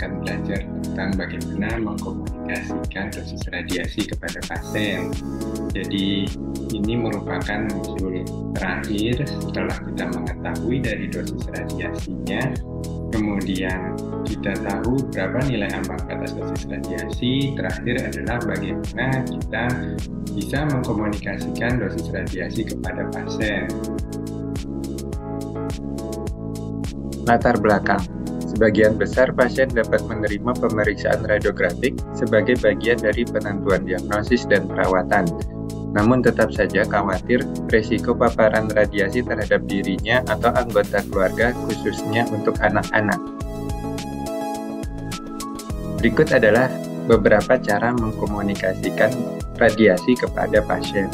akan belajar tentang bagaimana mengkomunikasikan dosis radiasi kepada pasien. Jadi ini merupakan modul terakhir setelah kita mengetahui dari dosis radiasinya, kemudian kita tahu berapa nilai ambang batas dosis radiasi. Terakhir adalah bagaimana kita bisa mengkomunikasikan dosis radiasi kepada pasien. Latar belakang. Sebagian besar pasien dapat menerima pemeriksaan radiografik sebagai bagian dari penentuan diagnosis dan perawatan. Namun tetap saja khawatir risiko paparan radiasi terhadap dirinya atau anggota keluarga, khususnya untuk anak-anak. Berikut adalah beberapa cara mengkomunikasikan radiasi kepada pasien.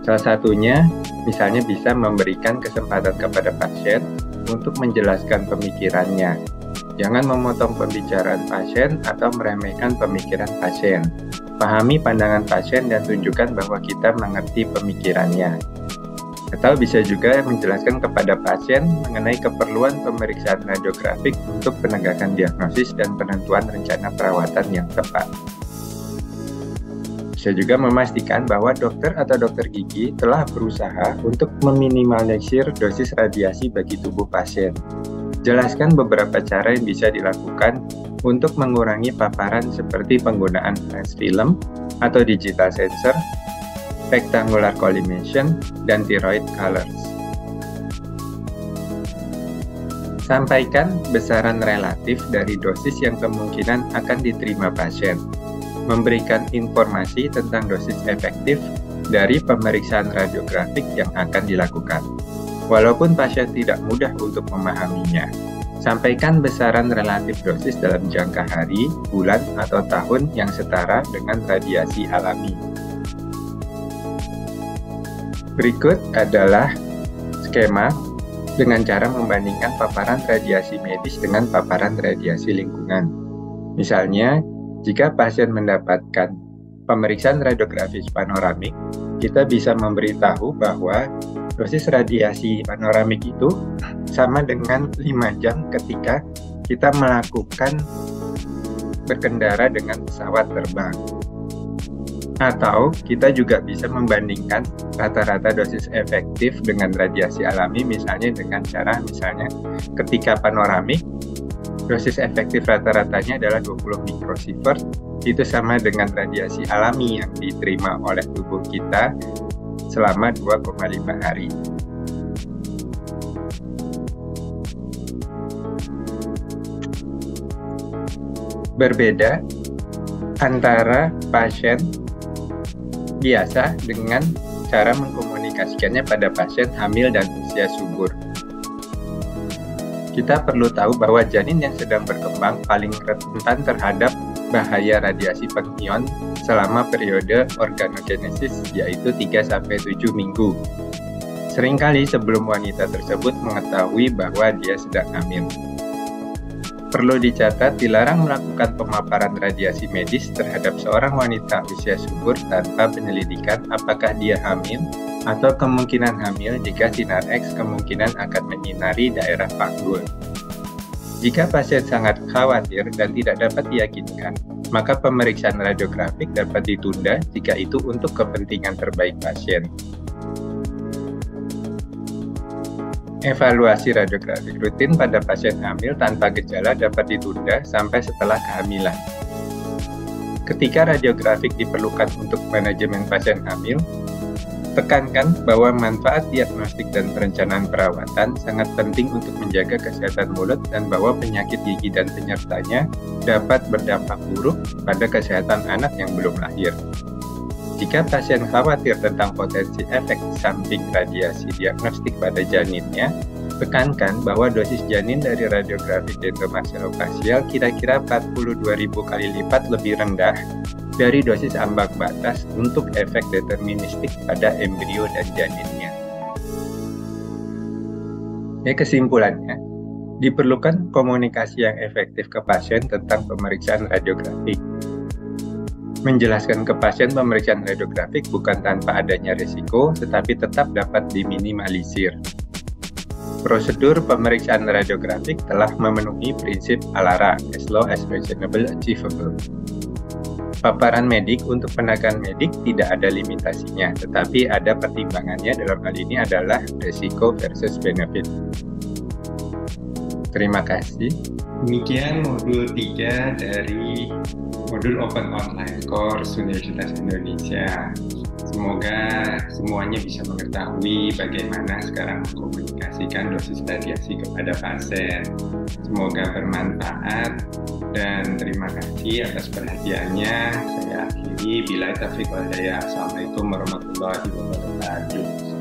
Salah satunya, misalnya bisa memberikan kesempatan kepada pasien untuk menjelaskan pemikirannya. Jangan memotong pembicaraan pasien atau meremehkan pemikiran pasien. Pahami pandangan pasien dan tunjukkan bahwa kita mengerti pemikirannya. Atau bisa juga menjelaskan kepada pasien mengenai keperluan pemeriksaan radiografik untuk penegakan diagnosis dan penentuan rencana perawatan yang tepat. Bisa juga memastikan bahwa dokter atau dokter gigi telah berusaha untuk meminimalisir dosis radiasi bagi tubuh pasien. Jelaskan beberapa cara yang bisa dilakukan untuk mengurangi paparan seperti penggunaan flash film atau digital sensor, rectangular collimation, dan thyroid colors. Sampaikan besaran relatif dari dosis yang kemungkinan akan diterima pasien. Memberikan informasi tentang dosis efektif dari pemeriksaan radiografik yang akan dilakukan. Walaupun pasien tidak mudah untuk memahaminya, sampaikan besaran relatif dosis dalam jangka hari, bulan, atau tahun yang setara dengan radiasi alami. Berikut adalah skema dengan cara membandingkan paparan radiasi medis dengan paparan radiasi lingkungan. Misalnya, jika pasien mendapatkan pemeriksaan radiografis panoramik, kita bisa memberitahu bahwa dosis radiasi panoramik itu sama dengan 5 jam ketika kita melakukan berkendara dengan pesawat terbang. Atau kita juga bisa membandingkan rata-rata dosis efektif dengan radiasi alami, misalnya dengan cara ketika panoramik, dosis efektif rata-ratanya adalah 20 mikrosievert, itu sama dengan radiasi alami yang diterima oleh tubuh kita selama 2,5 hari. Berbeda antara pasien biasa dengan cara mengkomunikasikannya pada pasien hamil dan usia subur. Kita perlu tahu bahwa janin yang sedang berkembang paling rentan terhadap bahaya radiasi pengion selama periode organogenesis, yaitu 3-7 minggu. Seringkali sebelum wanita tersebut mengetahui bahwa dia sedang hamil. Perlu dicatat, dilarang melakukan pemaparan radiasi medis terhadap seorang wanita usia subur tanpa penyelidikan apakah dia hamil atau kemungkinan hamil jika sinar X kemungkinan akan menyinari daerah panggul. Jika pasien sangat khawatir dan tidak dapat diyakinkan, maka pemeriksaan radiografik dapat ditunda jika itu untuk kepentingan terbaik pasien. Evaluasi radiografik rutin pada pasien hamil tanpa gejala dapat ditunda sampai setelah kehamilan. Ketika radiografik diperlukan untuk manajemen pasien hamil, tekankan bahwa manfaat diagnostik dan perencanaan perawatan sangat penting untuk menjaga kesehatan mulut dan bahwa penyakit gigi dan penyertanya dapat berdampak buruk pada kesehatan anak yang belum lahir. Jika pasien khawatir tentang potensi efek samping radiasi diagnostik pada janinnya, tekankan bahwa dosis janin dari radiografi dendromaxillofacial kira-kira 42.000 kali lipat lebih rendah dari dosis ambang batas untuk efek deterministik pada embrio dan janinnya. Kesimpulannya, diperlukan komunikasi yang efektif ke pasien tentang pemeriksaan radiografik. Menjelaskan ke pasien pemeriksaan radiografik bukan tanpa adanya risiko, tetapi tetap dapat diminimalisir. Prosedur pemeriksaan radiografik telah memenuhi prinsip ALARA, as low as reasonable achievable. Paparan medik untuk tenaga medik tidak ada limitasinya, tetapi ada pertimbangannya. Dalam hal ini adalah resiko versus benefit. Terima kasih. Demikian modul 3 dari modul Open Online Course Universitas Indonesia. Semoga semuanya bisa mengetahui bagaimana sekarang mengkomunikasikan dosis radiasi kepada pasien. Semoga bermanfaat dan terima kasih atas perhatiannya. Saya akhiri. Billahi taufiq wal hidayah. Assalamualaikum warahmatullahi wabarakatuh.